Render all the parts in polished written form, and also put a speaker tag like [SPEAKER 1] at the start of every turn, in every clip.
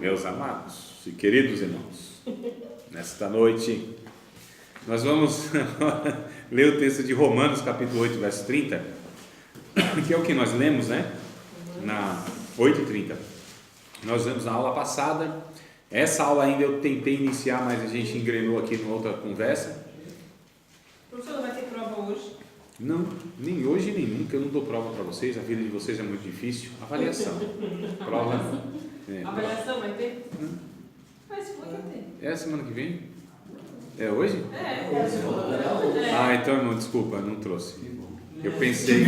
[SPEAKER 1] Meus amados e queridos irmãos, nesta noite nós vamos ler o texto de Romanos capítulo 8, verso 30, que é o que nós lemos, né? Na 8:30. Nós lemos na aula passada. Essa aula ainda eu tentei iniciar, mas a gente engrenou aqui numa outra conversa.
[SPEAKER 2] Professor, não vai ter prova hoje?
[SPEAKER 1] Não, nem hoje nem nunca. Eu não dou prova para vocês, a vida de vocês é muito difícil. Avaliação. Prova.
[SPEAKER 2] Avaliação vai ter? Mas foi que tem.
[SPEAKER 1] É a semana que vem? É hoje?
[SPEAKER 2] É.
[SPEAKER 1] Ah, então, irmão, desculpa, não trouxe. Eu pensei.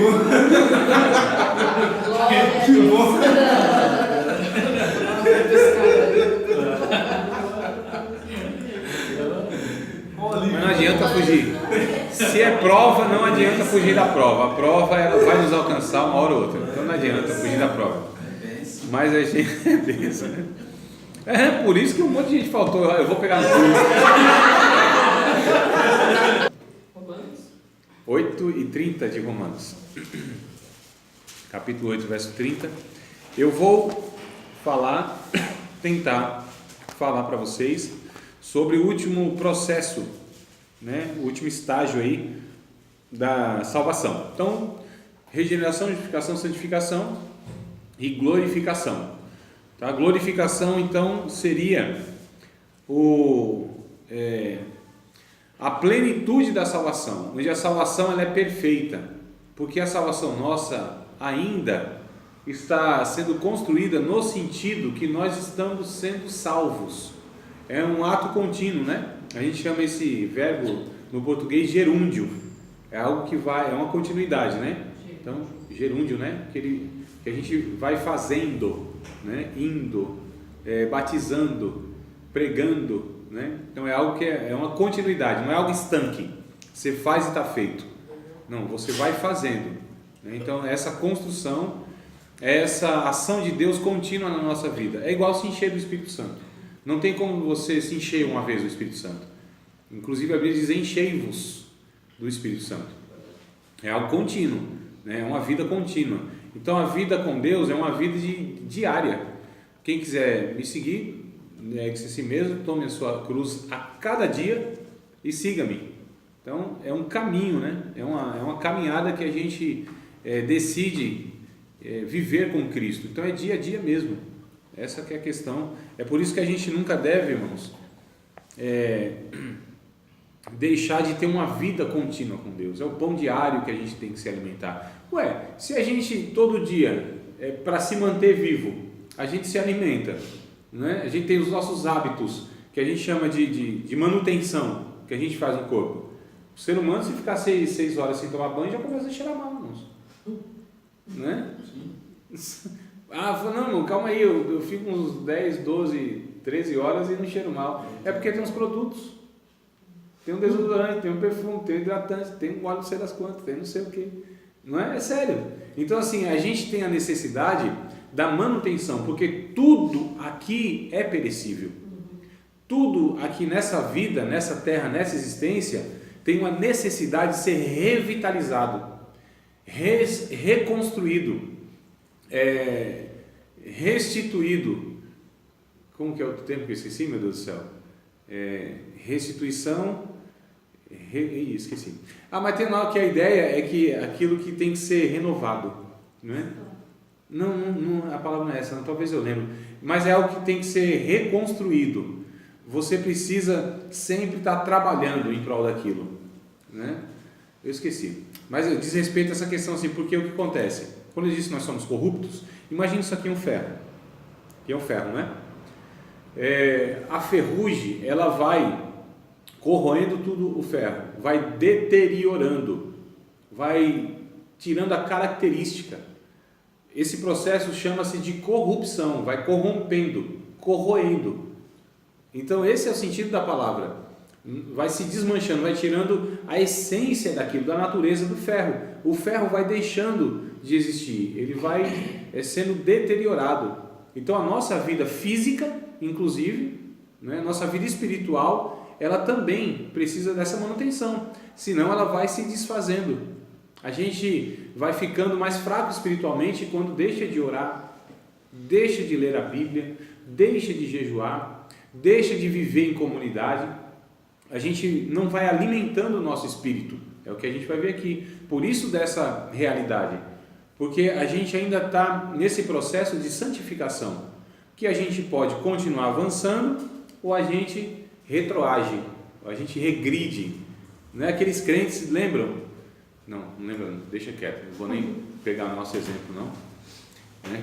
[SPEAKER 1] Mas não adianta fugir. Se é prova, não adianta fugir da prova. A prova ela vai nos alcançar uma hora ou outra. Então não adianta fugir da prova. Mas a gente é bênção, né? É por isso que um monte de gente faltou. Eu vou pegar no
[SPEAKER 2] Romanos
[SPEAKER 1] 8:30 de Romanos. Capítulo 8, verso 30. Eu vou tentar falar para vocês sobre o último processo, né? O último estágio aí da salvação. Então, regeneração, justificação, santificação e glorificação. Tá? A glorificação, então, seria a plenitude da salvação, onde a salvação ela é perfeita, porque a salvação nossa ainda está sendo construída no sentido que nós estamos sendo salvos. É um ato contínuo, né? A gente chama esse verbo no português gerúndio. É algo que vai, é uma continuidade, né? Então, gerúndio, né? Que a gente vai fazendo, né? Indo, batizando, pregando, né? Então é algo que é uma continuidade, não é algo estanque. Você faz e está feito. Não, você vai fazendo, né? Então essa construção, essa ação de Deus contínua na nossa vida. É igual se encher do Espírito Santo. Não tem como você se encher uma vez do Espírito Santo. Inclusive a Bíblia diz: enchei-vos do Espírito Santo. É algo contínuo, né? É uma vida contínua. Então a vida com Deus é uma vida diária. Quem quiser me seguir, negue-se a si mesmo, tome a sua cruz a cada dia e siga-me. Então é um caminho, né? É uma caminhada que a gente decide viver com Cristo. Então é dia a dia mesmo. Essa que é a questão. É por isso que a gente nunca deve, irmãos, deixar de ter uma vida contínua com Deus. É o pão diário que a gente tem que se alimentar. Se a gente todo dia, para se manter vivo, a gente se alimenta, né? A gente tem os nossos hábitos, que a gente chama de manutenção, que a gente faz no corpo. O ser humano, se ficar 6 horas sem tomar banho, já começa a cheirar mal, irmãos. Né? Não, calma aí, eu fico uns 10, 12, 13 horas e não cheiro mal. É porque tem uns produtos. Tem um desodorante, tem um perfume, tem um hidratante, tem um óleo não sei das quantas, tem não sei o que. Não é? É sério. Então assim, a gente tem a necessidade da manutenção, porque tudo aqui é perecível. Tudo aqui nessa vida, nessa terra, nessa existência, tem uma necessidade de ser revitalizado, reconstruído, restituído. Como que é o tempo que eu esqueci, meu Deus do céu? Restituição. Esqueci. Mas tem lá que a ideia é que aquilo que tem que ser renovado, não é? Não, a palavra não é essa, não, talvez eu lembre, mas é algo que tem que ser reconstruído. Você precisa sempre estar trabalhando em prol daquilo, né? Eu esqueci, mas diz respeito a essa questão assim, porque o que acontece? Quando eu disse que nós somos corruptos, imagine isso aqui, um ferro, que é um ferro, né? A ferrugem, ela vai corroendo tudo o ferro, vai deteriorando, vai tirando a característica. Esse processo chama-se de corrupção, vai corrompendo, corroendo. Então esse é o sentido da palavra. Vai se desmanchando, vai tirando a essência daquilo, da natureza do ferro. O ferro vai deixando de existir, ele vai sendo deteriorado. Então a nossa vida física, inclusive, né, nossa vida espiritual, ela também precisa dessa manutenção, senão ela vai se desfazendo. A gente vai ficando mais fraco espiritualmente quando deixa de orar, deixa de ler a Bíblia, deixa de jejuar, deixa de viver em comunidade, a gente não vai alimentando o nosso espírito. É o que a gente vai ver aqui. Por isso dessa realidade. Porque a gente ainda está nesse processo de santificação. Que a gente pode continuar avançando ou a gente retroage, ou a gente regride. Não é aqueles crentes, lembram? Não lembro, deixa quieto. Não vou nem pegar o nosso exemplo, não.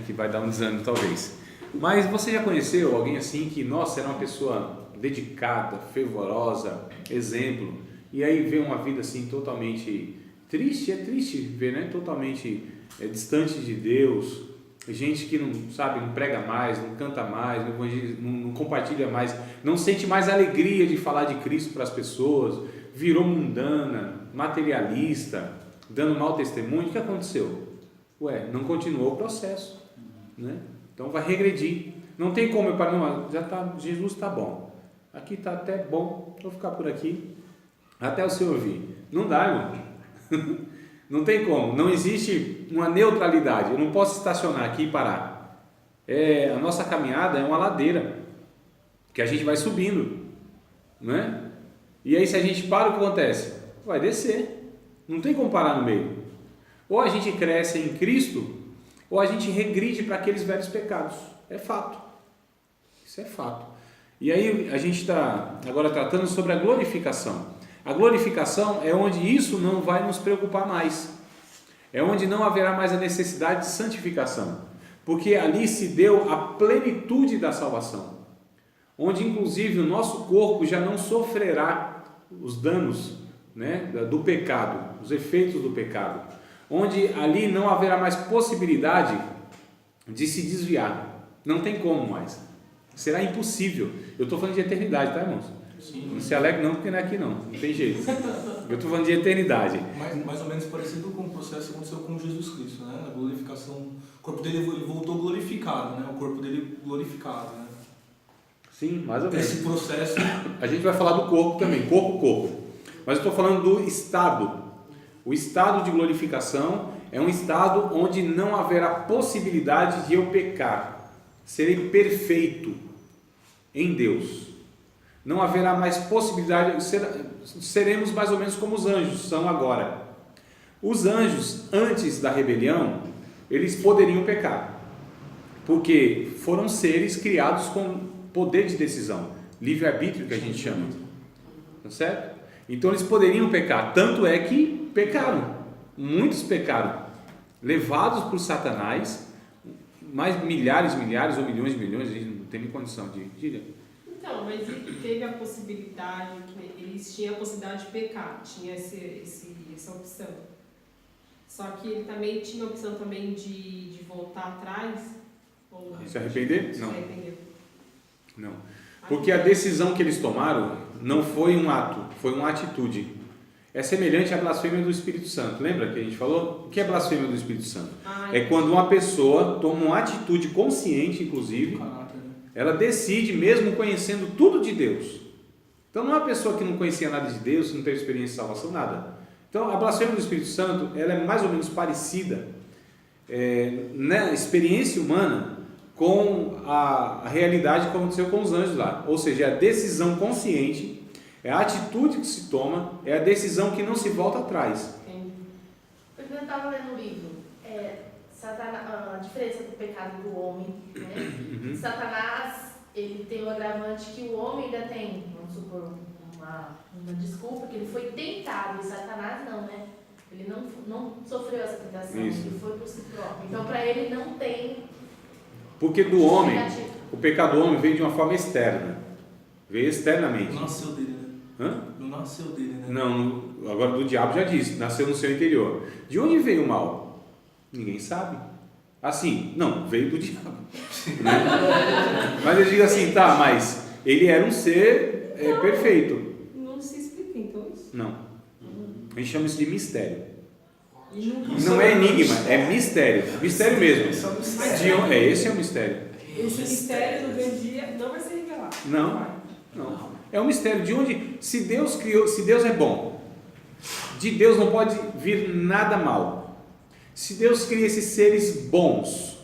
[SPEAKER 1] Que vai dar um desânimo talvez. Mas você já conheceu alguém assim que, nossa, era uma pessoa dedicada, fervorosa, exemplo, e aí vê uma vida assim totalmente triste, é triste ver, né? Totalmente distante de Deus, gente que não sabe, não prega mais, não canta mais, não compartilha mais, não sente mais alegria de falar de Cristo para as pessoas, virou mundana, materialista, dando mau testemunho. O que aconteceu? Não continuou o processo, né? Então vai regredir. Não tem como eu parar, não, já tá, Jesus está bom, aqui está até bom, vou ficar por aqui até o Senhor vir. Não dá, irmão. Não tem como, não existe uma neutralidade. Eu não posso estacionar aqui e parar. A nossa caminhada é uma ladeira que a gente vai subindo, não é? E aí se a gente para, o que acontece? Vai descer, não tem como parar no meio. Ou a gente cresce em Cristo, ou a gente regride para aqueles velhos pecados. É fato, isso é fato. E aí a gente está agora tratando sobre a glorificação. A glorificação é onde isso não vai nos preocupar mais, é onde não haverá mais a necessidade de santificação, porque ali se deu a plenitude da salvação, onde inclusive o nosso corpo já não sofrerá os danos, né, do pecado, os efeitos do pecado, onde ali não haverá mais possibilidade de se desviar, não tem como mais, será impossível. Eu estou falando de eternidade, tá, irmãos?
[SPEAKER 3] Sim.
[SPEAKER 1] Não se alegre não, porque não é aqui não tem jeito. Eu estou falando de eternidade.
[SPEAKER 3] Mais ou menos parecido com o processo que aconteceu com Jesus Cristo, né? Na glorificação, o corpo dele voltou glorificado, né? O corpo dele glorificado, né?
[SPEAKER 1] Sim, mais ou menos.
[SPEAKER 3] Esse processo...
[SPEAKER 1] A gente vai falar do corpo também, corpo. Mas eu estou falando do estado. O estado de glorificação é um estado onde não haverá possibilidade de eu pecar. Serei perfeito em Deus. Não haverá mais possibilidade, seremos mais ou menos como os anjos são agora. Os anjos, antes da rebelião, eles poderiam pecar, porque foram seres criados com poder de decisão, livre-arbítrio que a gente chama, tá certo? Então eles poderiam pecar, tanto é que pecaram, muitos pecaram, levados por Satanás, mais milhares ou milhões de milhões, a gente não tem nem condição de dizer.
[SPEAKER 2] Então, mas ele teve a possibilidade, eles tinham a possibilidade de pecar, tinha essa opção. Só que ele também tinha a opção também de voltar atrás. Ou
[SPEAKER 1] Se arrepender?
[SPEAKER 2] se
[SPEAKER 1] Não.
[SPEAKER 2] arrepender.
[SPEAKER 1] Não. Porque a decisão que eles tomaram não foi um ato, foi uma atitude. É semelhante à blasfêmia do Espírito Santo. Lembra que a gente falou? O que é blasfêmia do Espírito Santo? É quando uma pessoa toma uma atitude consciente, inclusive, ela decide mesmo conhecendo tudo de Deus. Então não é uma pessoa que não conhecia nada de Deus, não teve experiência de salvação, nada. Então a blasfêmia do Espírito Santo, ela é mais ou menos parecida na experiência humana com a realidade que aconteceu com os anjos lá. Ou seja, é a decisão consciente, é a atitude que se toma, é a decisão que não se volta atrás.
[SPEAKER 4] Porque eu estava lendo o livro, a diferença do pecado do homem, né? Satanás, ele tem o agravante que o homem ainda tem, vamos supor, uma desculpa, que ele foi tentado, e Satanás não, né? Ele não sofreu essa tentação,
[SPEAKER 1] Isso.
[SPEAKER 4] ele foi por si próprio. Então, para ele não tem...
[SPEAKER 1] Porque do homem, o pecado do homem veio de uma forma externa, veio externamente.
[SPEAKER 3] Não nasceu dele, né?
[SPEAKER 1] Hã?
[SPEAKER 3] Não nasceu dele, né?
[SPEAKER 1] Não, agora do diabo já disse, nasceu no seu interior. De onde veio o mal? Ninguém sabe. Assim, não, veio do diabo. Né? Mas eu digo assim, tá, mas ele era um ser perfeito.
[SPEAKER 2] Não se explica então isso.
[SPEAKER 1] Não. A gente chama isso de mistério.
[SPEAKER 2] E nunca
[SPEAKER 1] Não é enigma, é mistério. Mistério mesmo.
[SPEAKER 3] Esse é o mistério.
[SPEAKER 1] Esse é o mistério.
[SPEAKER 2] Esse mistério do grande dia não vai ser revelado.
[SPEAKER 1] Não. É um mistério de onde, se Deus criou, se Deus é bom, de Deus não pode vir nada mal. Se Deus cria esses seres bons,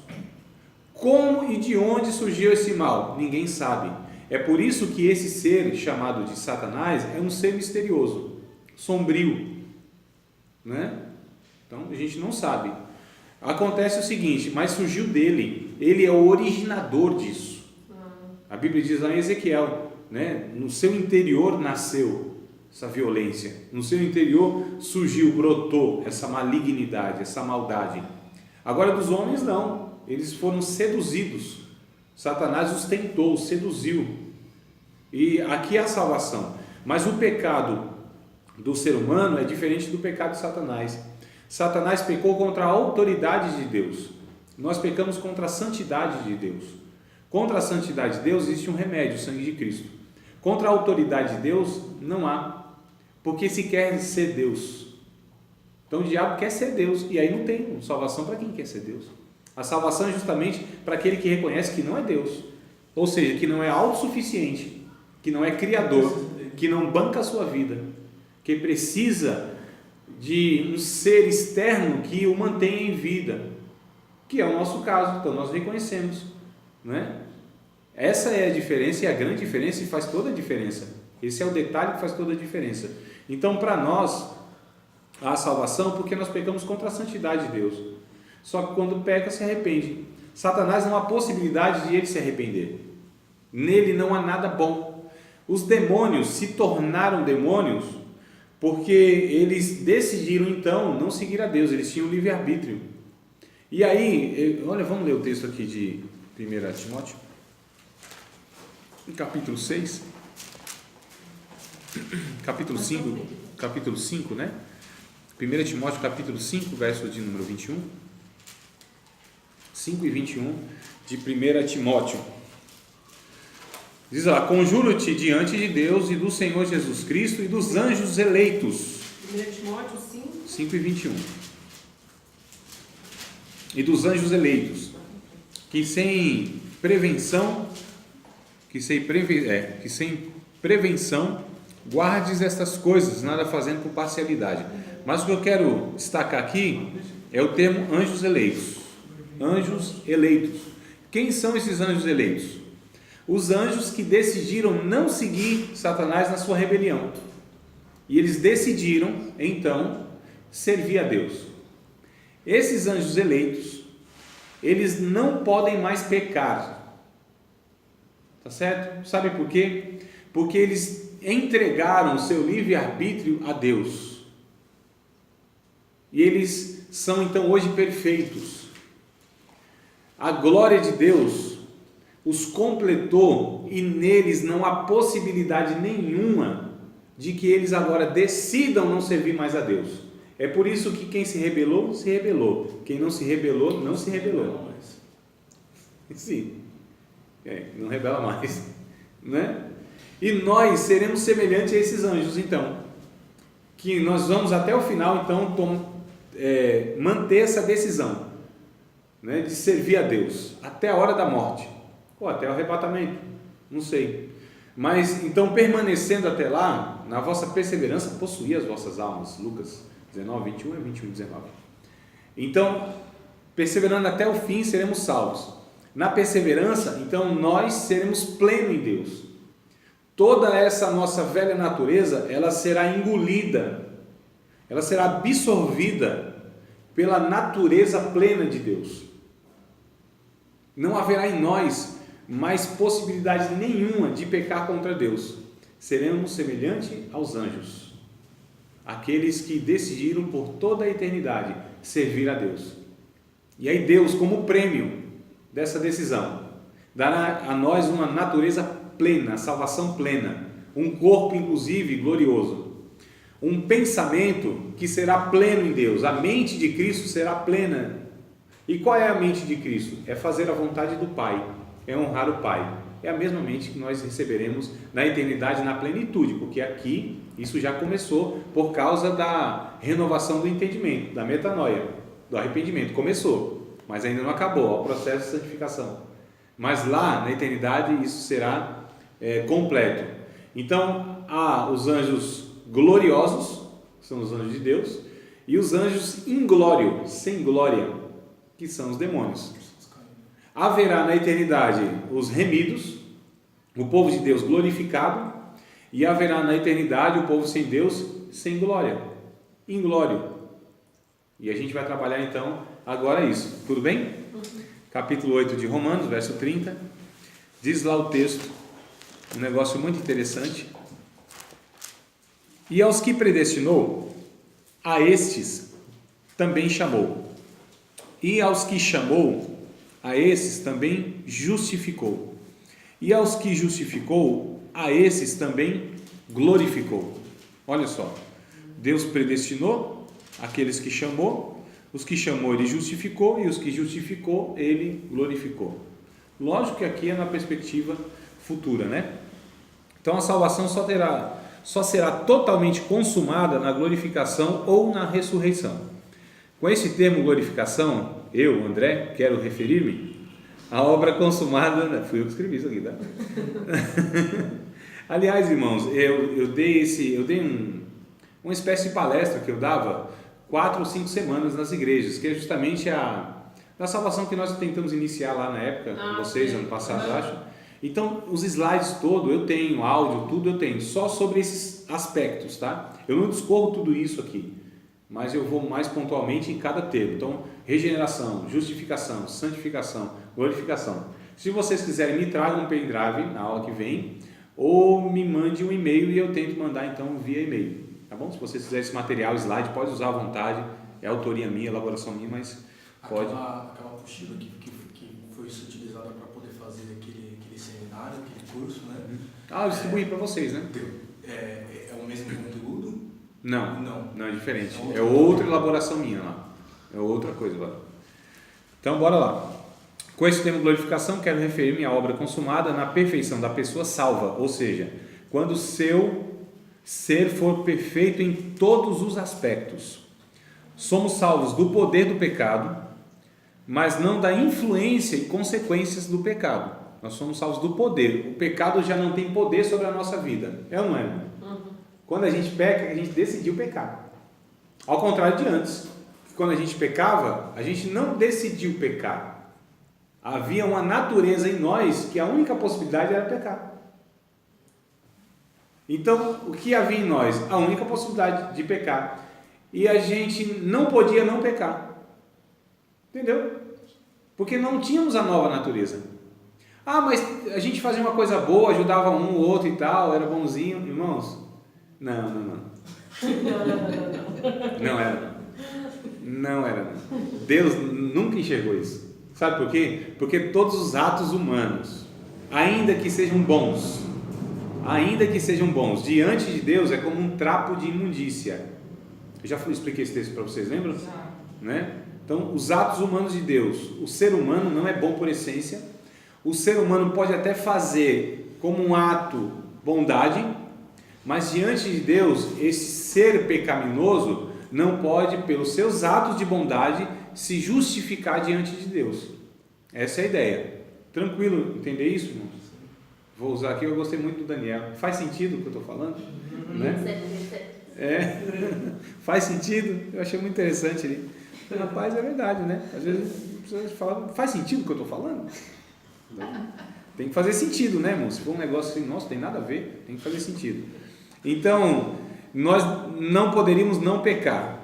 [SPEAKER 1] Como e de onde surgiu esse mal? Ninguém sabe. É por isso que esse ser chamado de Satanás é um ser misterioso, sombrio, né? Então a gente não sabe. Acontece o seguinte, mas surgiu dele, ele é o originador disso. A Bíblia diz lá em Ezequiel, né? No seu interior nasceu essa violência, no seu interior surgiu, brotou essa malignidade, essa maldade. Agora dos homens não, eles foram seduzidos, Satanás os tentou, os seduziu, e aqui é a salvação. Mas o pecado do ser humano é diferente do pecado de Satanás. Satanás pecou contra a autoridade de Deus, nós pecamos contra a santidade de Deus. Contra a santidade de Deus existe um remédio, o sangue de Cristo. Contra a autoridade de Deus não há, porque se quer ser Deus. Então o diabo quer ser Deus, e aí não tem salvação para quem quer ser Deus. A salvação é justamente para aquele que reconhece que não é Deus, ou seja, que não é autossuficiente, que não é criador, que não banca a sua vida, que precisa de um ser externo que o mantenha em vida, que é o nosso caso. Então nós reconhecemos, né? Essa é a diferença, e a grande diferença, e faz toda a diferença. Esse é o detalhe que faz toda a diferença. Então para nós há salvação porque nós pecamos contra a santidade de Deus. Só que quando peca, se arrepende. Satanás não há possibilidade de ele se arrepender. Nele não há nada bom. Os demônios se tornaram demônios porque eles decidiram então não seguir a Deus, eles tinham livre-arbítrio. E aí, olha, vamos ler o texto aqui de 1 Timóteo, capítulo 6, capítulo 5, né? 1 Timóteo capítulo 5, verso de número 21, 5 e 21 de 1 Timóteo. Diz lá: conjuro-te diante de Deus e do Senhor Jesus Cristo e dos anjos eleitos.
[SPEAKER 2] 1 Timóteo
[SPEAKER 1] 5 e 21. E dos anjos eleitos, que sem prevenção, guardes estas coisas, nada fazendo com parcialidade. Mas o que eu quero destacar aqui é o termo anjos eleitos. Anjos eleitos. Quem são esses anjos eleitos? Os anjos que decidiram não seguir Satanás na sua rebelião. E eles decidiram, então, servir a Deus. Esses anjos eleitos, eles não podem mais pecar. Tá certo? Sabe por quê? Porque eles entregaram o seu livre-arbítrio a Deus. E eles são, então, hoje perfeitos. A glória de Deus os completou e neles não há possibilidade nenhuma de que eles agora decidam não servir mais a Deus. É por isso que quem se rebelou, se rebelou. Quem não se rebelou, não se rebelou. Sim, não rebela mais, né? E nós seremos semelhantes a esses anjos, então, que nós vamos até o final, então, manter essa decisão, né, de servir a Deus até a hora da morte, ou até o arrebatamento, não sei. Mas então, permanecendo até lá, na vossa perseverança, possuí as vossas almas. Lucas 19, 21 e 21, 19. Então, perseverando até o fim, seremos salvos. Na perseverança, então, nós seremos plenos em Deus. Toda essa nossa velha natureza, ela será engolida, ela será absorvida pela natureza plena de Deus. Não haverá em nós mais possibilidade nenhuma de pecar contra Deus. Seremos semelhantes aos anjos, aqueles que decidiram por toda a eternidade servir a Deus. E aí Deus, como prêmio dessa decisão, dará a nós uma natureza plena, salvação plena, um corpo inclusive glorioso, um pensamento que será pleno em Deus. A mente de Cristo será plena. E qual é a mente de Cristo? É fazer a vontade do Pai, é honrar o Pai. É a mesma mente que nós receberemos na eternidade, na plenitude, porque aqui isso já começou por causa da renovação do entendimento, da metanoia, do arrependimento. Começou, mas ainda não acabou, o processo de santificação. Mas lá na eternidade isso será completo. Então há os anjos gloriosos, que são os anjos de Deus, e os anjos inglórios, sem glória, que são os demônios. haverá na eternidade os remidos, o povo de Deus glorificado, e haverá na eternidade o povo sem Deus, sem glória, inglório. E a gente vai trabalhar então agora isso, tudo bem? Capítulo 8 de Romanos, verso 30, diz lá o texto, um negócio muito interessante. E aos que predestinou, a estes também chamou. E aos que chamou, a esses também justificou. E aos que justificou, a esses também glorificou. Olha só, Deus predestinou aqueles que chamou, os que chamou ele justificou, e os que justificou ele glorificou. Lógico que aqui é na perspectiva futura, né? Então a salvação só será totalmente consumada na glorificação ou na ressurreição. Com esse termo glorificação, eu, André, quero referir-me à obra consumada, fui eu que escrevi isso aqui, tá? Aliás, irmãos, eu dei uma espécie de palestra que eu dava 4 ou 5 semanas nas igrejas, que é justamente a salvação que nós tentamos iniciar lá na época, com vocês, ano passado, acho. Então, os slides todos eu tenho, áudio, tudo eu tenho, só sobre esses aspectos, tá? Eu não discorro tudo isso aqui, mas eu vou mais pontualmente em cada termo. Então, regeneração, justificação, santificação, glorificação. Se vocês quiserem, me tragam um pendrive na aula que vem, ou me mande um e-mail e eu tento mandar então via e-mail, tá bom? Se vocês quiserem esse material, slide, pode usar à vontade, é autoria minha, elaboração minha, mas pode.
[SPEAKER 3] Aquela apostila que foi utilizada para poder fazer aquele seminário, aquele curso, né?
[SPEAKER 1] Eu distribuí para vocês, né?
[SPEAKER 3] É o mesmo conteúdo?
[SPEAKER 1] Não, é diferente. É outra elaboração minha lá. É outra coisa agora. Então, bora lá. Com esse termo glorificação, quero referir-me à obra consumada na perfeição da pessoa salva, ou seja, quando o seu ser for perfeito em todos os aspectos. Somos salvos do poder do pecado, mas não da influência e consequências do pecado. Nós somos salvos do poder. O pecado já não tem poder sobre a nossa vida. É ou não é? Uhum. Quando a gente peca, a gente decidiu pecar. Ao contrário de antes. Quando a gente pecava, a gente não decidiu pecar. Havia uma natureza em nós que a única possibilidade era pecar. Então, o que havia em nós? A única possibilidade de pecar. E a gente não podia não pecar. Entendeu? Porque não tínhamos a nova natureza. Mas a gente fazia uma coisa boa, ajudava um ou outro e tal, era bonzinho. Irmãos, não. Não era. Deus nunca enxergou isso. Sabe por quê? Porque todos os atos humanos, ainda que sejam bons, diante de Deus é como um trapo de imundícia. Eu já expliquei esse texto para vocês, lembram? Né? Então, os atos humanos de Deus, o ser humano não é bom por essência. O ser humano pode até fazer como um ato bondade, mas diante de Deus, esse ser pecaminoso não pode, pelos seus atos de bondade, se justificar diante de Deus. Essa é a ideia. Tranquilo entender isso, irmãos? Vou usar aqui, eu gostei muito do Daniel. Faz sentido o que eu estou falando? Né? Faz sentido? Eu achei muito interessante ali. Rapaz, é verdade, né? Às vezes as pessoas falam, faz sentido o que eu estou falando? Tem que fazer sentido, né, irmão? Se for um negócio assim, nossa, tem nada a ver, tem que fazer sentido. Então, nós não poderíamos não pecar,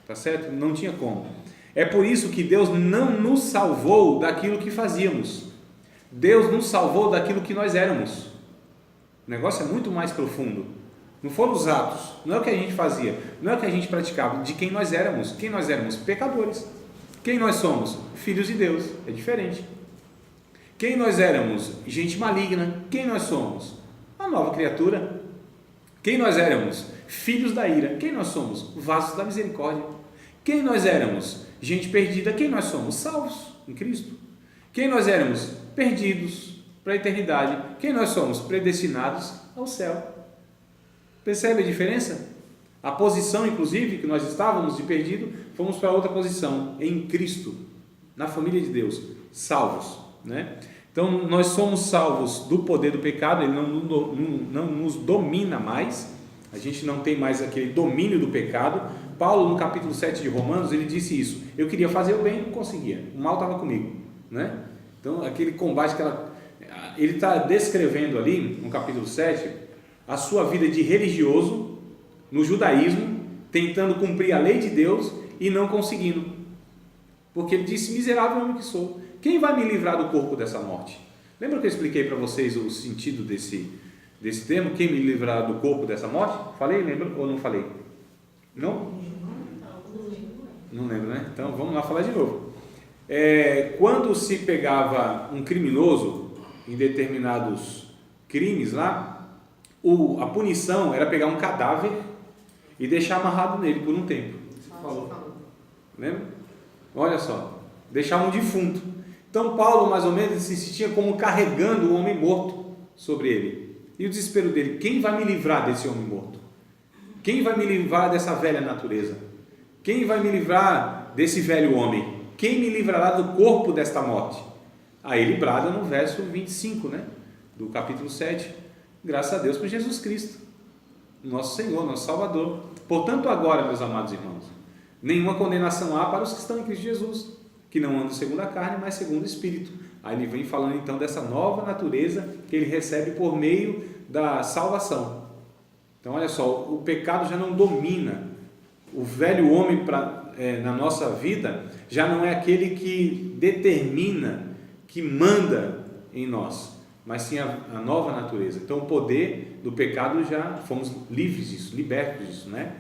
[SPEAKER 1] tá certo? Não tinha como. É por isso que Deus não nos salvou daquilo que fazíamos. Deus nos salvou daquilo que nós éramos. O negócio é muito mais profundo. Não foram os atos, não é o que a gente fazia, não é o que a gente praticava, de quem nós éramos. Quem nós éramos? Pecadores. Quem nós somos? Filhos de Deus. É diferente. Quem nós éramos? Gente maligna. Quem nós somos? A nova criatura. Quem nós éramos? Filhos da ira. Quem nós somos? Vasos da misericórdia. Quem nós éramos? Gente perdida. Quem nós somos? Salvos em Cristo. Quem nós éramos? Perdidos para a eternidade. Quem nós somos? Predestinados ao céu. Percebe a diferença? A posição, inclusive, que nós estávamos de perdido, fomos para outra posição, em Cristo, na família de Deus, salvos, né? Então, nós somos salvos do poder do pecado, ele não nos domina mais, a gente não tem mais aquele domínio do pecado. Paulo, no capítulo 7 de Romanos, ele disse isso: eu queria fazer o bem e não conseguia, o mal estava comigo, né? Então, aquele combate, ele está descrevendo ali, no capítulo 7, a sua vida de religioso, no judaísmo, tentando cumprir a lei de Deus e não conseguindo. Porque ele disse, miserável homem que sou, quem vai me livrar do corpo dessa morte? Lembra que eu expliquei para vocês o sentido desse termo? Quem me livrará do corpo dessa morte? Falei, lembra ou não falei? Não? Não lembro, né? Então vamos lá falar de novo. Quando se pegava um criminoso em determinados crimes lá, a punição era pegar um cadáver e deixar amarrado nele por um tempo. Lembra? Olha só, deixar um defunto. Então Paulo mais ou menos se sentia como carregando um homem morto sobre ele. E o desespero dele, quem vai me livrar desse homem morto? Quem vai me livrar dessa velha natureza? Quem vai me livrar desse velho homem? Quem me livrará do corpo desta morte? Aí ele brada no verso 25, né? Do capítulo 7. Graças a Deus por Jesus Cristo, nosso Senhor, nosso Salvador. Portanto, agora, meus amados irmãos, nenhuma condenação há para os que estão em Cristo Jesus, que não andam segundo a carne, mas segundo o Espírito. Aí ele vem falando então dessa nova natureza que ele recebe por meio da salvação. Então olha só, o pecado já não domina. O velho homem na nossa vida já não é aquele que determina, que manda em nós, mas sim a nova natureza. Então o poder do pecado já fomos livres disso, libertos disso, né?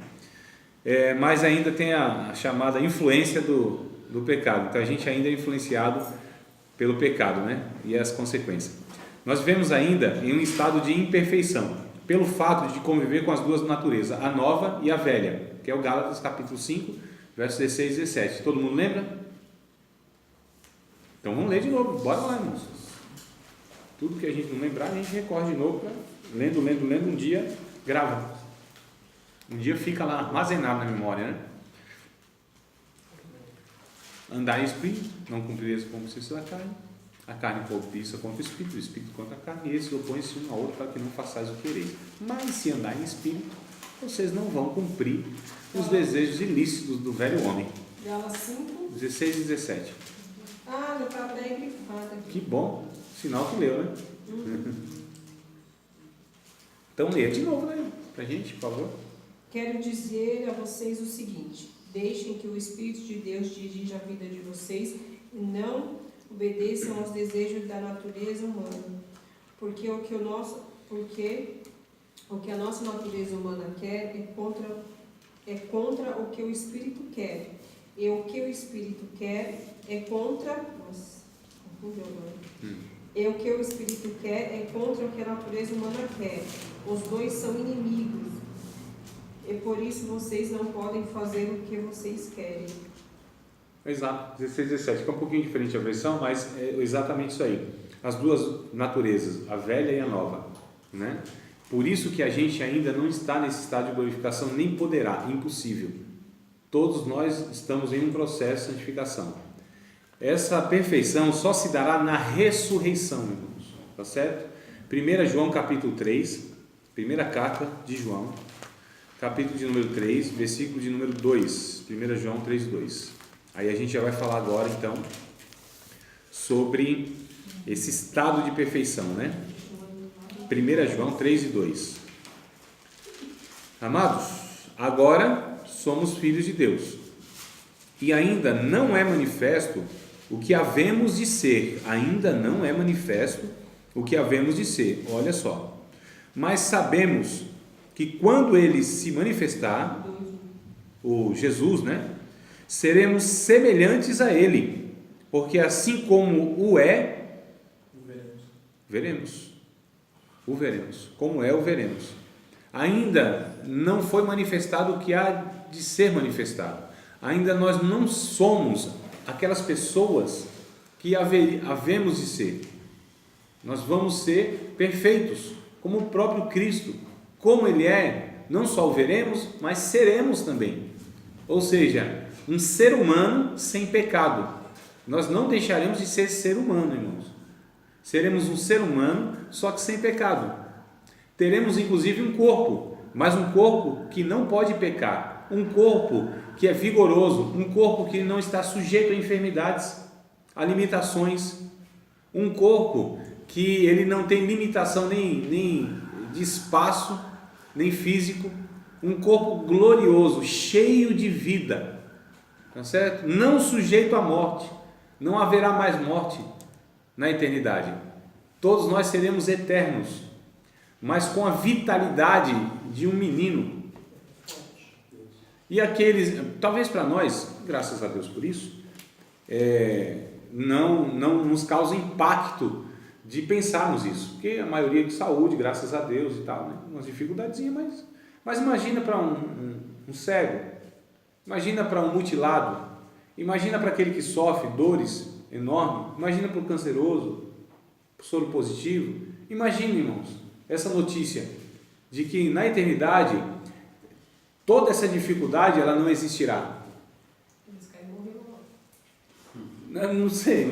[SPEAKER 1] Mas ainda tem a chamada influência do pecado. Então a gente ainda é influenciado pelo pecado, né? E as consequências. Nós vivemos ainda em um estado de imperfeição, pelo fato de conviver com as duas naturezas, a nova e a velha, que é o Gálatas capítulo 5, versos 16 e 17. Todo mundo lembra? Então vamos ler de novo, bora lá, irmãos. Tudo que a gente não lembrar, a gente recorre de novo, lendo, um dia grava. Um dia fica lá armazenado na memória, né? Andar em espírito, não cumprireis a concupiscência da carne, a carne cobiça contra o espírito contra a carne, e esses opõem-se um ao outro para que não façais o quereis. Mas se andar em espírito, vocês não vão cumprir os desejos ilícitos do velho homem.
[SPEAKER 2] Gálatas 5,
[SPEAKER 1] 16 e 17.
[SPEAKER 2] Ah, já está até grifado aqui.
[SPEAKER 1] Que bom, sinal que leu, né? Então leia de novo, né? Pra gente, por favor.
[SPEAKER 2] Quero dizer a vocês o seguinte: deixem que o Espírito de Deus dirija a vida de vocês e não obedeçam aos desejos da natureza humana, porque o que a nossa natureza humana quer é contra o que o Espírito quer, e o que o Espírito quer é contra... Nossa, confundiu agora. E o que o Espírito quer é contra o que a natureza humana quer. Os dois são inimigos. E por isso vocês não podem fazer o que vocês querem.
[SPEAKER 1] Exato, 16 e 17. Fica um pouquinho diferente a versão, mas é exatamente isso aí. As duas naturezas, a velha e a nova, né? Por isso que a gente ainda não está nesse estado de glorificação, nem poderá, impossível. Todos nós estamos em um processo de santificação. Essa perfeição só se dará na ressurreição, irmãos. Tá certo? 1 João capítulo 3, primeira carta de João, capítulo de número 3, versículo de número 2. 1 João 3, 2. Aí a gente já vai falar agora, então, sobre esse estado de perfeição, né? 1 João 3 e 2. Amados, agora somos filhos de Deus, e ainda não é manifesto o que havemos de ser. Ainda não é manifesto o que havemos de ser. Olha só. Mas sabemos que quando ele se manifestar, o Jesus, né? Seremos semelhantes a ele, porque assim como o é, veremos. O veremos. Como é, o veremos. Ainda não foi manifestado o que há de ser manifestado. Ainda nós não somos aquelas pessoas que havemos de ser. Nós vamos ser perfeitos, como o próprio Cristo. Como Ele é, não só o veremos, mas seremos também. Ou seja, um ser humano sem pecado. Nós não deixaremos de ser humano, irmãos. Seremos um ser humano, só que sem pecado. Teremos inclusive um corpo, mas um corpo que não pode pecar. Um corpo que é vigoroso, um corpo que não está sujeito a enfermidades, a limitações. Um corpo que ele não tem limitação nem de espaço, nem físico. Um corpo glorioso, cheio de vida, tá certo? Não sujeito à morte. Não haverá mais morte na eternidade. Todos nós seremos eternos, mas com a vitalidade de um menino. E aqueles, talvez para nós, graças a Deus por isso, não nos causa impacto de pensarmos isso, porque a maioria de saúde, graças a Deus e tal, né? Umas dificuldadezinhas, mas imagina para um cego, imagina para um mutilado, imagina para aquele que sofre dores enormes, imagina para o canceroso, para o soro positivo. Imagina, irmãos, essa notícia de que na eternidade toda essa dificuldade ela não existirá. Não sei,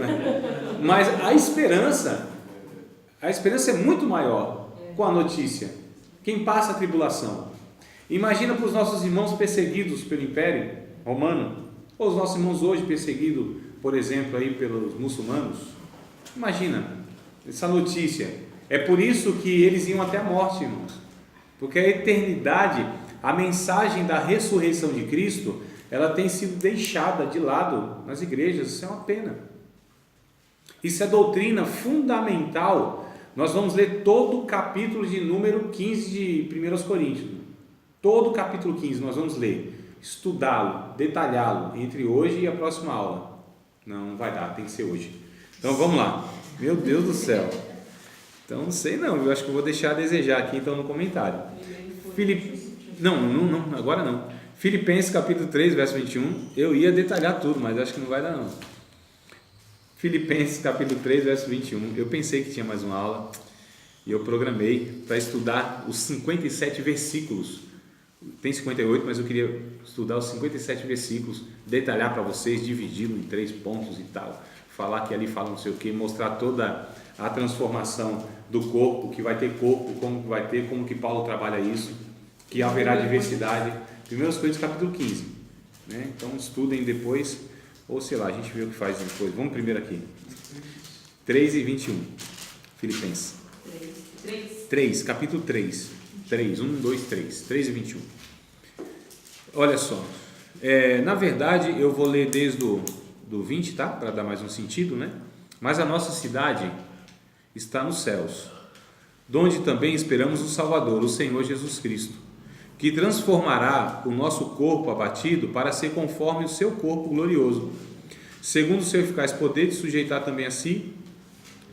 [SPEAKER 1] mas a esperança é muito maior com a notícia. Quem passa a tribulação, imagina para os nossos irmãos perseguidos pelo Império Romano, ou os nossos irmãos hoje perseguidos, por exemplo, aí pelos muçulmanos. Imagina essa notícia. É por isso que eles iam até a morte, irmãos, porque a eternidade, a mensagem da ressurreição de Cristo, ela tem sido deixada de lado nas igrejas. Isso é uma pena. Isso é doutrina fundamental. Nós vamos ler todo o capítulo de número 15 de 1 Coríntios. Todo o capítulo 15 nós vamos ler, estudá-lo, detalhá-lo entre hoje e a próxima aula. Não vai dar, tem que ser hoje. Então vamos lá. Meu Deus do céu. Então não sei não, eu acho que eu vou deixar a desejar aqui então no comentário. Não, agora não. Filipenses capítulo 3, verso 21, eu ia detalhar tudo, mas acho que não vai dar não. Filipenses capítulo 3, verso 21, eu pensei que tinha mais uma aula e eu programei para estudar os 57 versículos. Tem 58, mas eu queria estudar os 57 versículos, detalhar para vocês, dividi-lo em 3 pontos e tal, falar que ali fala não sei o que, mostrar toda a transformação do corpo, que vai ter corpo, como que vai ter, como que Paulo trabalha isso, que haverá diversidade. 1 Coríntios capítulo 15, né? Então estudem depois, ou sei lá, a gente vê o que faz depois. Vamos primeiro aqui, 3 e 21, Filipenses 3, capítulo 3, 1, 2, 3 e 21. Olha só, na verdade eu vou ler desde do 20, tá? Para dar mais um sentido, né? Mas a nossa cidade está nos céus, donde também esperamos o Salvador, o Senhor Jesus Cristo, que transformará o nosso corpo abatido para ser conforme o seu corpo glorioso, segundo o seu eficaz poder de sujeitar também a si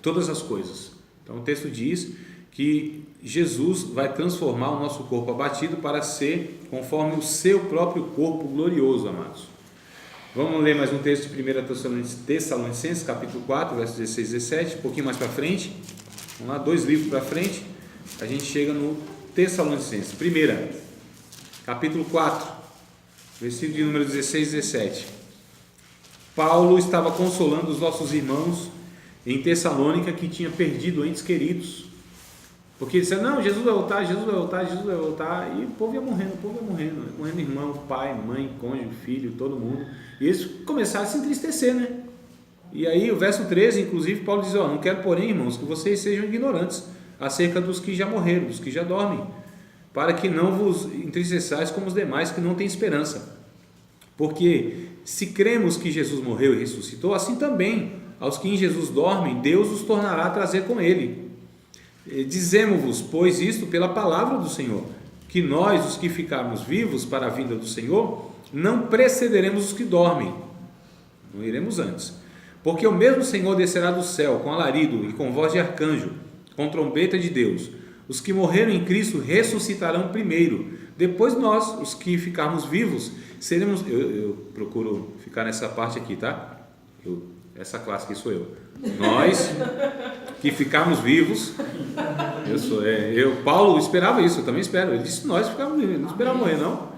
[SPEAKER 1] todas as coisas. Então o texto diz que Jesus vai transformar o nosso corpo abatido para ser conforme o seu próprio corpo glorioso, amados. Vamos ler mais um texto de 1 Tessalonicenses, capítulo 4, versos 16 e 17, um pouquinho mais para frente. Vamos lá, 2 livros para frente, a gente chega no Tessalonicenses. Capítulo 4, versículo de número 16 e 17. Paulo estava consolando os nossos irmãos em Tessalônica que tinha perdido entes queridos, porque ele disse, não, Jesus vai voltar, e o povo ia morrendo irmão, pai, mãe, cônjuge, filho, todo mundo, e eles começaram a se entristecer, né? E aí o verso 13, inclusive, Paulo diz, não quero porém, irmãos, que vocês sejam ignorantes acerca dos que já morreram, dos que já dormem, para que não vos entristeçais como os demais que não têm esperança, porque se cremos que Jesus morreu e ressuscitou, assim também aos que em Jesus dormem, Deus os tornará a trazer com ele. Dizemos-vos, pois, isto pela palavra do Senhor, que nós, os que ficarmos vivos para a vinda do Senhor, não precederemos os que dormem, não iremos antes, porque o mesmo Senhor descerá do céu com alarido e com voz de arcanjo, com trombeta de Deus. Os que morreram em Cristo ressuscitarão primeiro, depois nós, os que ficarmos vivos, seremos... Eu procuro ficar nessa parte aqui, tá? Essa classe aqui sou eu. Nós que ficarmos vivos, Paulo esperava isso, eu também espero. Ele disse nós ficarmos vivos, não esperava morrer, não.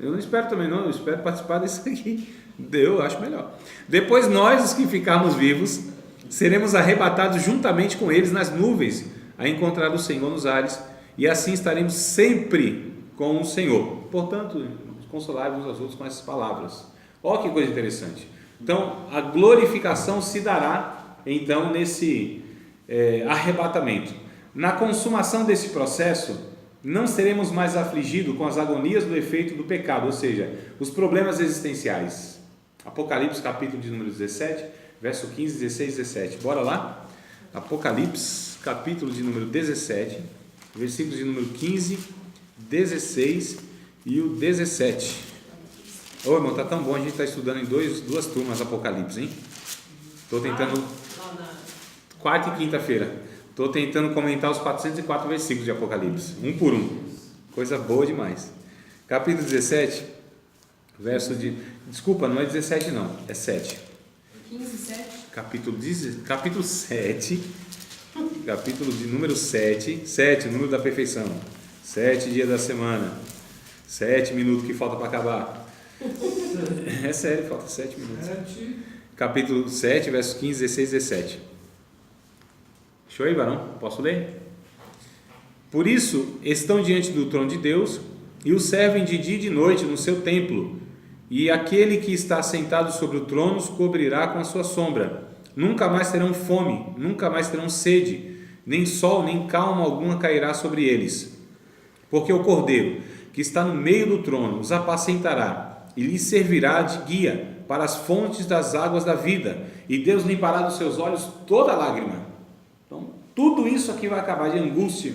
[SPEAKER 1] Eu não espero também, não. Eu espero participar disso aqui. Eu acho melhor. Depois nós, os que ficarmos vivos, seremos arrebatados juntamente com eles nas nuvens, a encontrar o Senhor nos ares, e assim estaremos sempre com o Senhor. Portanto, consolai-vos uns aos outros com essas palavras. Olha que coisa interessante. Então, a glorificação se dará então nesse arrebatamento. Na consumação desse processo, não seremos mais afligidos com as agonias do efeito do pecado, ou seja, os problemas existenciais. Apocalipse, capítulo de número 17, verso 15, 16, 17. Bora lá? Apocalipse, capítulo de número 17, versículos de número 15, 16 e o 17. Ô, irmão, tá tão bom, a gente está estudando em duas turmas Apocalipse, hein? Estou tentando... Quarta e quinta-feira. Estou tentando comentar os 404 versículos de Apocalipse, um por um. Coisa boa demais. Capítulo 17, verso de... Desculpa, não é 17 não, é 7.
[SPEAKER 2] 15, 7?
[SPEAKER 1] Capítulo 7, capítulo de número 7, o número da perfeição. 7 dias da semana. 7 minutos que falta para acabar. É sério, falta 7 minutos. Capítulo 7, versos 15, 16 e 17. Show aí, varão? Posso ler? Por isso, estão diante do trono de Deus e o servem de dia e de noite no seu templo. E aquele que está sentado sobre o trono os cobrirá com a sua sombra. Nunca mais terão fome, nunca mais terão sede, nem sol, nem calma alguma cairá sobre eles. Porque o Cordeiro, que está no meio do trono, os apacentará e lhes servirá de guia para as fontes das águas da vida, e Deus limpará dos seus olhos toda lágrima. Então, tudo isso aqui vai acabar de angústia,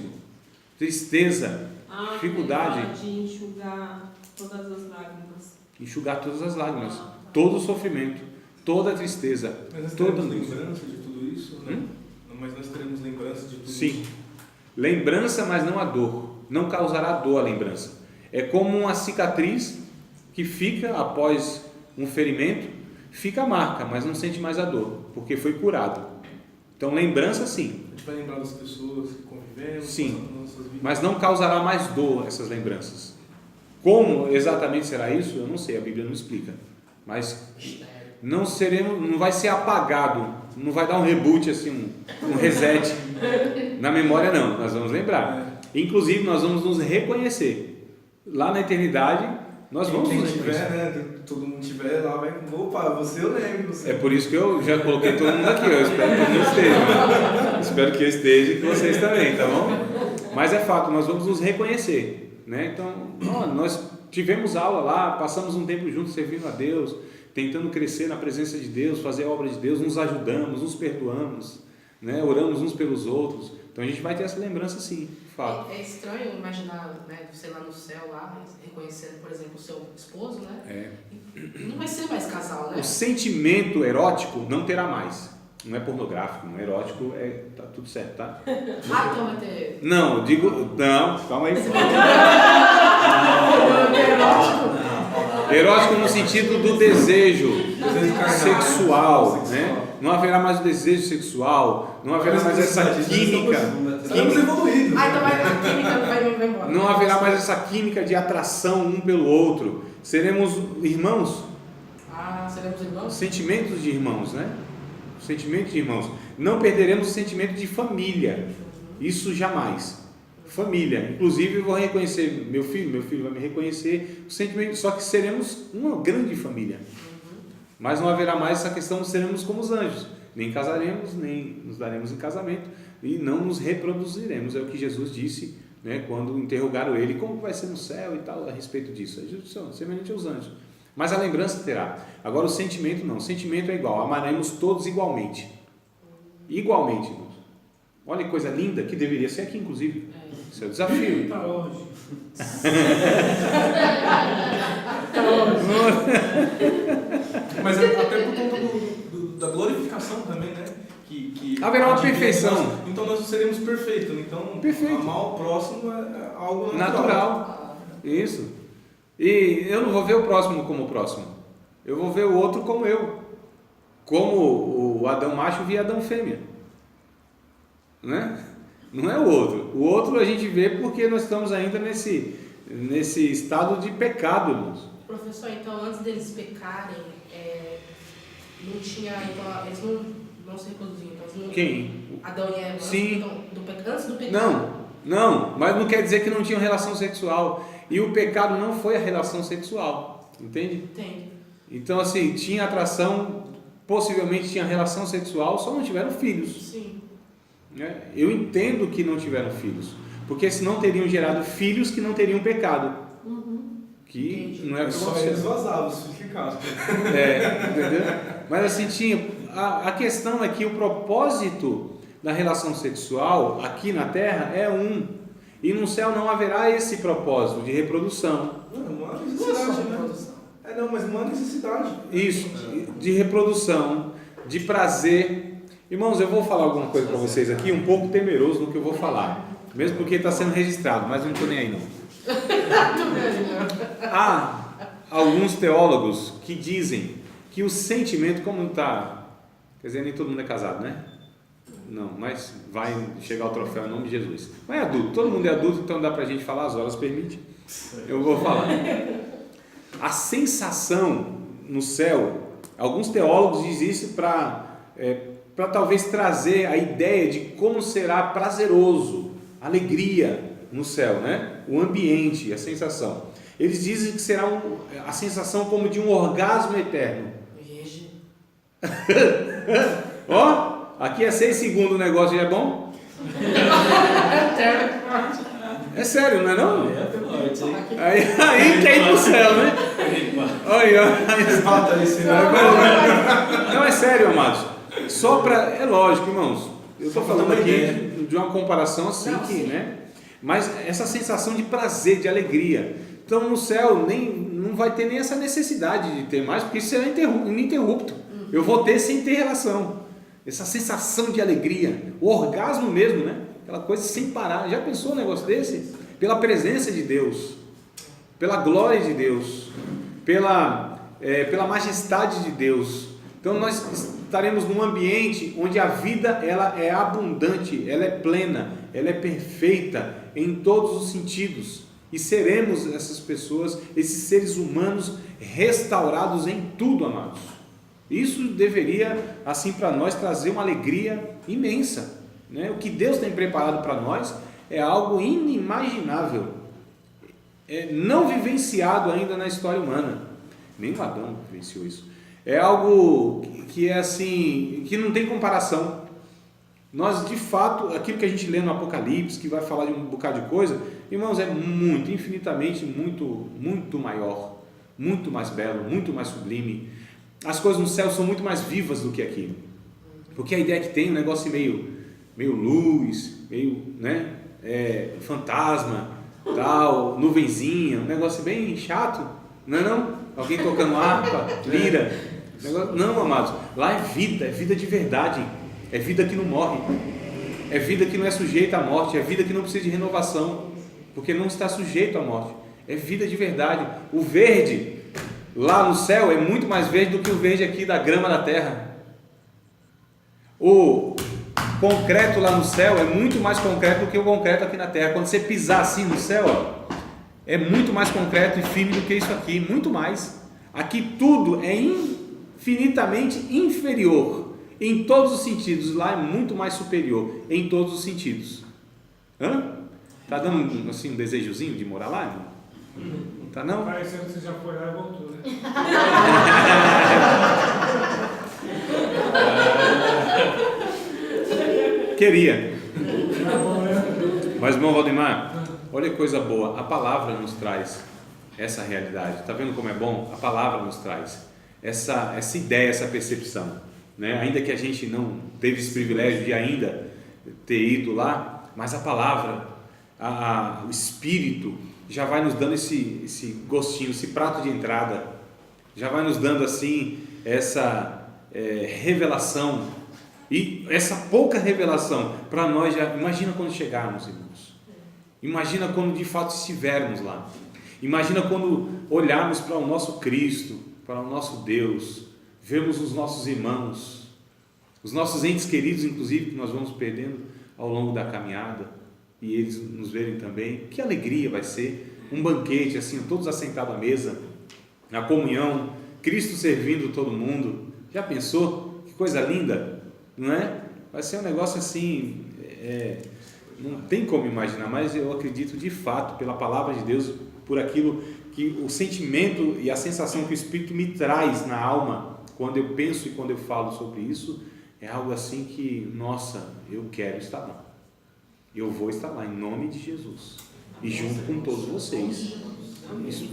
[SPEAKER 1] tristeza, dificuldade.
[SPEAKER 2] De enxugar todas as lágrimas.
[SPEAKER 1] Enxugar todas as lágrimas, todo o sofrimento, toda a tristeza.
[SPEAKER 3] Mas nós
[SPEAKER 1] toda
[SPEAKER 3] teremos lembrança de tudo isso? Né? Mas nós teremos lembrança de tudo isso?
[SPEAKER 1] Sim. Lembrança, mas não a dor. Não causará dor a lembrança. É como uma cicatriz que fica após um ferimento, fica a marca, mas não sente mais a dor, porque foi curado. Então, lembrança sim.
[SPEAKER 3] A gente vai lembrar das pessoas que convivemos,
[SPEAKER 1] sim,
[SPEAKER 3] nossas vidas.
[SPEAKER 1] mas não causará mais dor essas lembranças. Como exatamente será isso? Eu não sei, a Bíblia não explica. Mas não vai ser apagado, não vai dar um reboot assim, um reset na memória não, nós vamos lembrar. Inclusive nós vamos nos reconhecer. Lá na eternidade nós vamos
[SPEAKER 3] quem
[SPEAKER 1] nos
[SPEAKER 3] tiver,
[SPEAKER 1] reconhecer.
[SPEAKER 3] né? Todo mundo tiver lá, vai. Opa, você eu lembro. Você.
[SPEAKER 1] É por isso que eu já coloquei todo mundo aqui. Eu espero que todo mundo esteja. Espero que eu esteja e que vocês também, tá bom? Mas é fato, nós vamos nos reconhecer, né? Então, nós tivemos aula lá, passamos um tempo juntos servindo a Deus, tentando crescer na presença de Deus, fazer a obra de Deus, nos ajudamos, nos perdoamos, né? Oramos uns pelos outros. Então a gente vai ter essa lembrança sim, de fato.
[SPEAKER 5] É estranho imaginar, né, você lá no céu, lá, reconhecendo, por exemplo, o seu esposo, né? Não vai ser mais casal, né?
[SPEAKER 1] O sentimento erótico não terá mais. Não é pornográfico, não é erótico, tá tudo certo, tá?
[SPEAKER 5] Então vai ter...
[SPEAKER 1] Não, eu digo... Não, calma aí. Erótico no sentido do desejo sexual, né? Não haverá mais o desejo sexual, não haverá mais essa química.
[SPEAKER 3] Estamos evoluídos.
[SPEAKER 5] Então a química não vai embora.
[SPEAKER 1] Não haverá mais essa química de atração um pelo outro. Seremos irmãos.
[SPEAKER 5] Seremos irmãos?
[SPEAKER 1] Sentimentos de irmãos, né? Sentimentos de irmãos. Não perderemos o sentimento de família. Isso jamais. Família. Inclusive eu vou reconhecer meu filho vai me reconhecer o sentimento, só que seremos uma grande família. Mas não haverá mais essa questão de seremos como os anjos. Nem casaremos, nem nos daremos em casamento e não nos reproduziremos. É o que Jesus disse, né, quando interrogaram ele, como vai ser no céu e tal, a respeito disso. Jesus disse, semelhante aos anjos. Mas a lembrança terá. Agora o sentimento não. O sentimento é igual. Amaremos todos igualmente. Igualmente, irmãos. Olha que coisa linda, que deveria ser aqui, inclusive. Isso é o desafio.
[SPEAKER 3] Está longe. Mas até por conta da glorificação também, né? Que
[SPEAKER 1] haverá uma perfeição.
[SPEAKER 3] Então nós seremos perfeitos. Então,
[SPEAKER 1] perfeito.
[SPEAKER 3] Amar o próximo é algo
[SPEAKER 1] natural. Isso. E eu não vou ver o próximo como o próximo. Eu vou ver o outro como eu. Como o Adão macho via Adão fêmea. Né? Não é o outro. O outro a gente vê porque nós estamos ainda nesse estado de pecado, irmãos.
[SPEAKER 5] Professor, então antes deles pecarem, não tinha, então, eles não se reproduziam. Então,
[SPEAKER 1] Quem?
[SPEAKER 5] Adão e Eva.
[SPEAKER 1] Sim.
[SPEAKER 5] Antes do pecado.
[SPEAKER 1] Não, mas não quer dizer que não tinham relação sexual. E o pecado não foi a relação sexual, entende?
[SPEAKER 5] Entendo.
[SPEAKER 1] Então assim, tinha atração possivelmente tinham relação sexual, só não tiveram filhos.
[SPEAKER 5] Sim.
[SPEAKER 1] Né? Eu entendo que não tiveram filhos, porque senão teriam gerado filhos que não teriam pecado. Que não é o que
[SPEAKER 3] Só eles vazavam, se ficasse.
[SPEAKER 1] entendeu? Mas assim, a questão é que o propósito da relação sexual aqui na Terra é um, e no céu não haverá esse propósito de reprodução.
[SPEAKER 3] Não há necessidade, né? Não, mas não há necessidade.
[SPEAKER 1] Isso, de reprodução, de prazer. Irmãos, eu vou falar alguma coisa para vocês aqui, um pouco temeroso no que eu vou falar, mesmo porque está sendo registrado, mas eu não estou nem aí não. Há alguns teólogos que dizem que o sentimento, como está, quer dizer, nem todo mundo é casado, né? Não, mas vai chegar o troféu em nome de Jesus. Mas é adulto, todo mundo é adulto, então dá para a gente falar, as horas permitem. Eu vou falar. A sensação no céu, alguns teólogos dizem isso para talvez trazer a ideia de como será prazeroso, alegria no céu, né? O ambiente, a sensação. Eles dizem que será a sensação como de um orgasmo eterno. Ó, aqui é 6 segundos o negócio já é bom? É sério, não é não? Aí quer ir pro céu, né? Não, é sério, amados. Só para... É lógico, irmãos. Eu estou falando aqui de uma comparação assim que, né? Mas essa sensação de prazer, de alegria. Então no céu não vai ter nem essa necessidade de ter mais, porque isso é ininterrupto. Eu vou ter sem ter relação. Essa sensação de alegria, o orgasmo mesmo, né? Aquela coisa sem parar. Já pensou um negócio desse? Pela presença de Deus, pela glória de Deus, pela majestade de Deus. Então nós estaremos num ambiente onde a vida ela é abundante, ela é plena, ela é perfeita em todos os sentidos. E seremos essas pessoas, esses seres humanos restaurados em tudo, amados. Isso deveria, assim, para nós trazer uma alegria imensa, né? O que Deus tem preparado para nós é algo inimaginável, não vivenciado ainda na história humana. Nem o Adão vivenciou isso. É algo que é assim, que não tem comparação. Nós, de fato, aquilo que a gente lê no Apocalipse, que vai falar de um bocado de coisa, irmãos, é muito, infinitamente, muito maior, muito mais belo, muito mais sublime. As coisas no céu são muito mais vivas do que aqui, porque a ideia que tem um negócio meio luz, meio, né, fantasma, tal, nuvenzinha, um negócio bem chato, não é não? Alguém tocando harpa, lira, negócio... Não, amados, lá é vida de verdade, é vida que não morre, é vida que não é sujeita à morte, é vida que não precisa de renovação, porque não está sujeito à morte, é vida de verdade. O verde lá no céu é muito mais verde do que o verde aqui da grama da terra. O concreto lá no céu é muito mais concreto do que o concreto aqui na terra. Quando você pisar assim no céu, ó, é muito mais concreto e firme do que isso aqui, muito mais. Aqui tudo é infinitamente inferior em todos os sentidos, lá é muito mais superior em todos os sentidos. Tá dando assim um desejozinho de morar lá, irmão? Não tá não?
[SPEAKER 6] Parecendo que você já foi lá e voltou, né?
[SPEAKER 1] Queria. Mas, irmão Valdemar, olha que coisa boa, a palavra nos traz essa realidade. Está vendo como é bom? A palavra nos traz essa ideia, essa percepção, né? Ainda que a gente não teve esse privilégio de ainda ter ido lá, mas a palavra, o Espírito já vai nos dando esse gostinho, esse prato de entrada, já vai nos dando assim essa revelação. E essa pouca revelação para nós, imagina quando chegarmos, irmãos, imagina quando de fato estivermos lá, imagina quando olharmos para o nosso Cristo, para o nosso Deus, vemos os nossos irmãos, os nossos entes queridos, inclusive, que nós vamos perdendo ao longo da caminhada, e eles nos verem também. Que alegria vai ser um banquete assim, todos assentados à mesa, na comunhão, Cristo servindo todo mundo. Já pensou? Que coisa linda, não é? Vai ser um negócio assim, não tem como imaginar, mas eu acredito de fato, pela palavra de Deus, por aquilo que o sentimento e a sensação que o Espírito me traz na alma quando eu penso e quando eu falo sobre isso, é algo assim que, nossa, eu quero estar lá. Eu vou estar lá em nome de Jesus. E junto com todos vocês.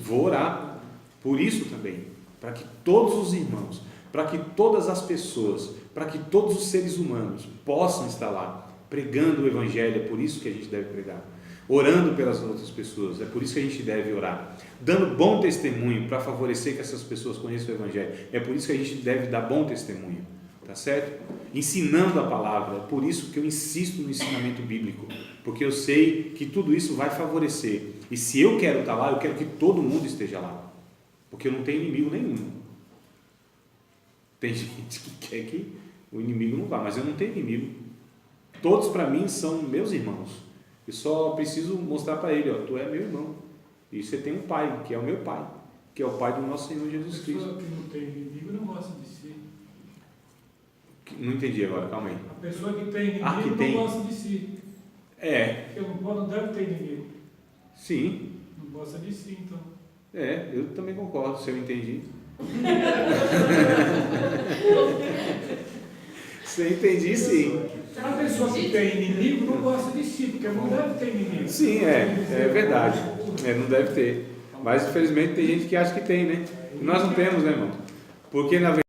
[SPEAKER 1] Vou orar por isso também, para que todos os irmãos, para que todas as pessoas, para que todos os seres humanos possam estar lá, pregando o Evangelho. É por isso que a gente deve pregar, orando pelas outras pessoas, é por isso que a gente deve orar, dando bom testemunho para favorecer que essas pessoas conheçam o Evangelho, é por isso que a gente deve dar bom testemunho, tá certo? Ensinando a palavra, é por isso que eu insisto no ensinamento bíblico, porque eu sei que tudo isso vai favorecer, e se eu quero estar lá, eu quero que todo mundo esteja lá, porque eu não tenho inimigo nenhum. Tem gente que quer que o inimigo não vá, mas eu não tenho inimigo. Todos para mim são meus irmãos. Eu só preciso mostrar para ele, ó, tu é meu irmão. E você tem um pai, que é o meu pai, que é o pai do nosso Senhor Jesus Cristo.
[SPEAKER 6] A pessoa que não tem inimigo não gosta de si.
[SPEAKER 1] Não entendi agora, calma aí.
[SPEAKER 6] A pessoa que tem inimigo
[SPEAKER 1] que tem.
[SPEAKER 6] não gosta de si.
[SPEAKER 1] É,
[SPEAKER 6] Porque não deve ter inimigo.
[SPEAKER 1] sim.
[SPEAKER 6] Não gosta de si, então.
[SPEAKER 1] Eu também concordo, se eu entendi. Se eu entendi, sim.
[SPEAKER 6] A pessoa que tem inimigo não gosta de si, porque não deve ter inimigo.
[SPEAKER 1] Sim, é verdade. Não deve ter. Mas infelizmente tem gente que acha que tem, né? E nós não temos, né, irmão? Porque na verdade